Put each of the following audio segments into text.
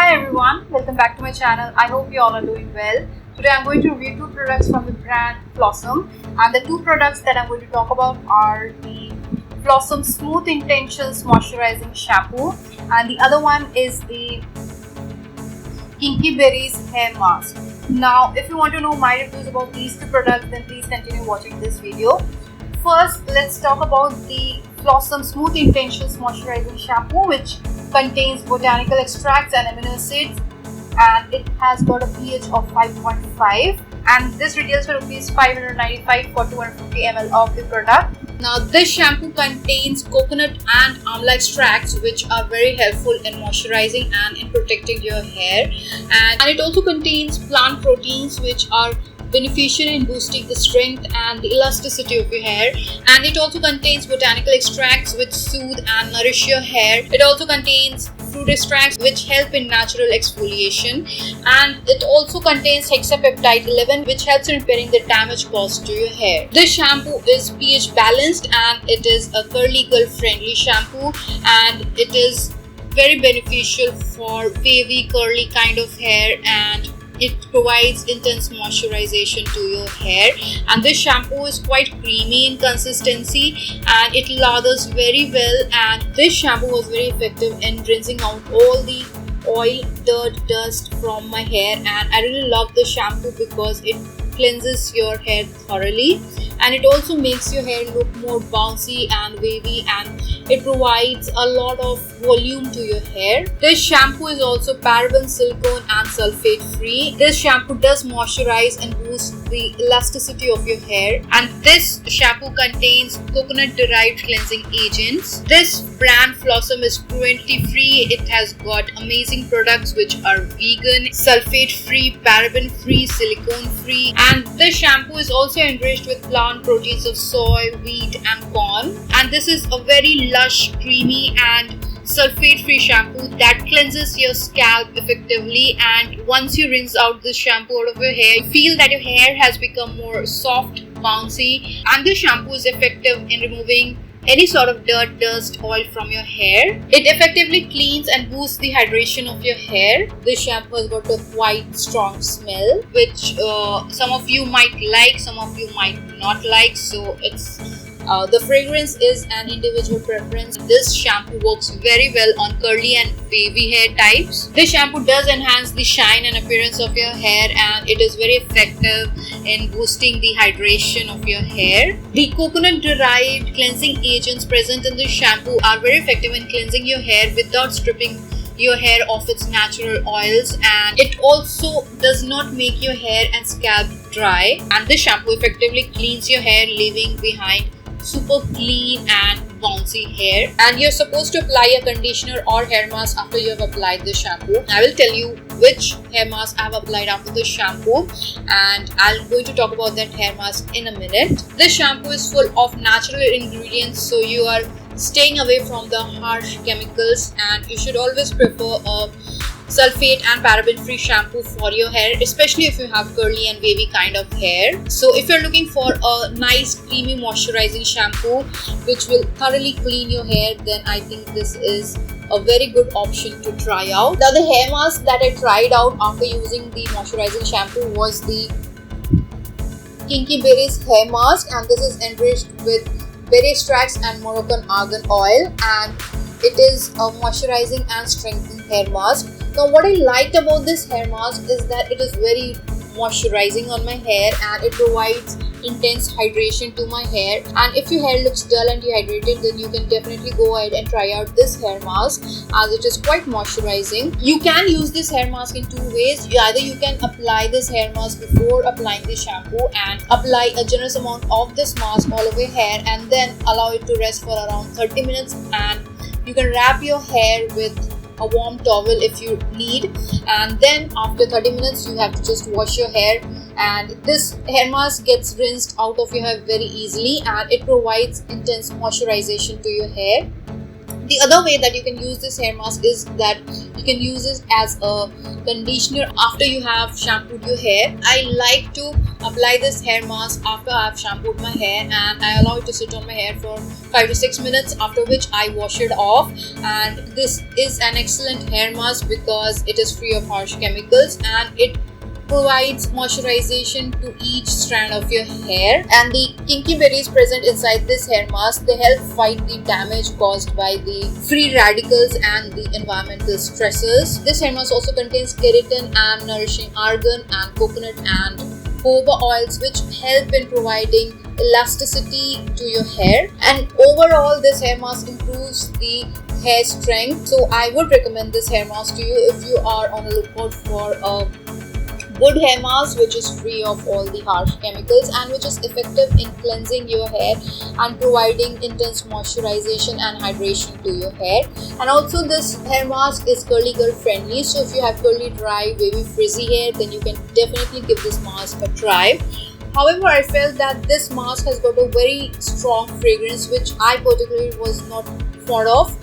Hi everyone, welcome back to my channel. I hope you all are doing well. Today I'm going to review two products from the brand Flawsome, and the two products that I'm going to talk about are the Flawsome Smooth Intentions Moisturizing Shampoo and the other one is the Kinky Berries Hair Mask. Now if you want to know my reviews about these two products, then please continue watching this video. First, let's talk about the Flawsome Smooth Intentions Moisturizing Shampoo, which contains botanical extracts and amino acids, and it has got a pH of 5.5, and this retails for Rs 595 for 250 ml of the product. Now this shampoo contains coconut and amla extracts, which are very helpful in moisturizing and in protecting your hair, and it also contains plant proteins, which are beneficial in boosting the strength and the elasticity of your hair, and it also contains botanical extracts which soothe and nourish your hair. It also contains fruit extracts which help in natural exfoliation, and it also contains hexapeptide 11 which helps in repairing the damage caused to your hair. This shampoo is pH balanced and it is a curly girl friendly shampoo, and it is very beneficial for wavy curly kind of hair, and it provides intense moisturization to your hair. And this shampoo is quite creamy in consistency and it lathers very well, and this shampoo was very effective in rinsing out all the oil, dirt, dust from my hair. And I really love the shampoo because it cleanses your hair thoroughly, and it also makes your hair look more bouncy and wavy, and it provides a lot of volume to your hair. This shampoo is also paraben, silicone and sulfate free. This shampoo does moisturize and boost the elasticity of your hair, and this shampoo contains coconut derived cleansing agents. This brand Flawsome is cruelty free. It has got amazing products which are vegan, sulfate free, paraben free, silicone free, and this shampoo is also enriched with plant proteins of soy, wheat and corn. And this is a very lush, creamy and sulfate free shampoo that cleanses your scalp effectively, and once you rinse out this shampoo out of your hair, you feel that your hair has become more soft, bouncy, and this shampoo is effective in removing any sort of dirt, dust, oil from your hair. It effectively cleans and boosts the hydration of your hair. This shampoo has got a quite strong smell, which some of you might like, some of you might not like, so the fragrance is an individual preference. This shampoo works very well on curly and wavy hair types. This shampoo does enhance the shine and appearance of your hair, and it is very effective in boosting the hydration of your hair. The coconut derived cleansing agents present in this shampoo are very effective in cleansing your hair without stripping your hair of its natural oils, and it also does not make your hair and scalp dry. And this shampoo effectively cleans your hair, leaving behind super clean and bouncy hair. And you're supposed to apply a conditioner or hair mask after you have applied the shampoo. I will tell you which hair mask I have applied after the shampoo, and I'm going to talk about that hair mask in a minute. This shampoo is full of natural ingredients, so you are staying away from the harsh chemicals, and you should always prefer a sulfate and paraben free shampoo for your hair, especially if you have curly and wavy kind of hair. So if you're looking for a nice creamy moisturizing shampoo which will thoroughly clean your hair, then I think this is a very good option to try out. Now the hair mask that I tried out after using the moisturizing shampoo was the Kinky Berries hair mask, and this is enriched with berry extracts and Moroccan argan oil, and it is a moisturizing and strengthening hair mask. Now what I liked about this hair mask is that it is very moisturizing on my hair, and it provides intense hydration to my hair. And if your hair looks dull and dehydrated, then you can definitely go ahead and try out this hair mask, as it is quite moisturizing. You can use this hair mask in two ways. Either you can apply this hair mask before applying the shampoo and apply a generous amount of this mask all over your hair, and then allow it to rest for around 30 minutes, and you can wrap your hair with a warm towel if you need, and then after 30 minutes you have to just wash your hair, and this hair mask gets rinsed out of your hair very easily, and it provides intense moisturization to your hair. The other way that you can use this hair mask is that you can use it as a conditioner after you have shampooed your hair. I like to apply this hair mask after I have shampooed my hair, and I allow it to sit on my hair for 5 to 6 minutes, after which I wash it off. And this is an excellent hair mask because it is free of harsh chemicals and it provides moisturization to each strand of your hair. And the kinky berries present inside this hair mask, they help fight the damage caused by the free radicals and the environmental stressors. This hair mask also contains keratin and nourishing argan and coconut and jojoba oils, which help in providing elasticity to your hair. And overall, this hair mask improves the hair strength. So I would recommend this hair mask to you if you are on a lookout for a good hair mask which is free of all the harsh chemicals and which is effective in cleansing your hair and providing intense moisturization and hydration to your hair. And also, this hair mask is curly girl friendly, so if you have curly, dry, wavy, frizzy hair, then you can definitely give this mask a try. However, I felt that this mask has got a very strong fragrance which I particularly was not fond of,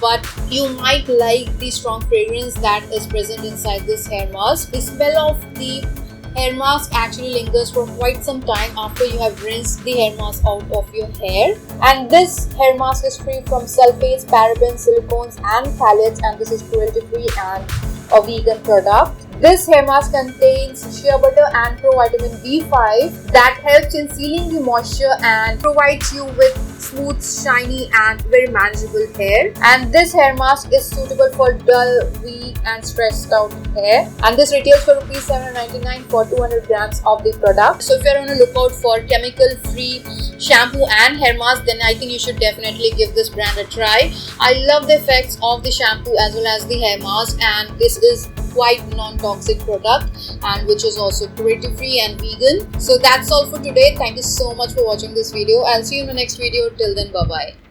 but you might like the strong fragrance that is present inside this hair mask. The smell of the hair mask actually lingers for quite some time after you have rinsed the hair mask out of your hair. And this hair mask is free from sulfates, parabens, silicones and phthalates, and this is cruelty free and a vegan product. This hair mask contains shea butter and provitamin B5 that helps in sealing the moisture and provides you with smooth, shiny and very manageable hair. And this hair mask is suitable for dull, weak and stressed out hair. And this retails for Rs 7.99 for 200 grams of the product. So if you're on a lookout for chemical-free shampoo and hair mask, then I think you should definitely give this brand a try. I love the effects of the shampoo as well as the hair mask, and this is quite non-toxic product and which is also cruelty free and vegan. So that's all for today. Thank you so much for watching this video. I'll see you in the next video. Till then, bye bye.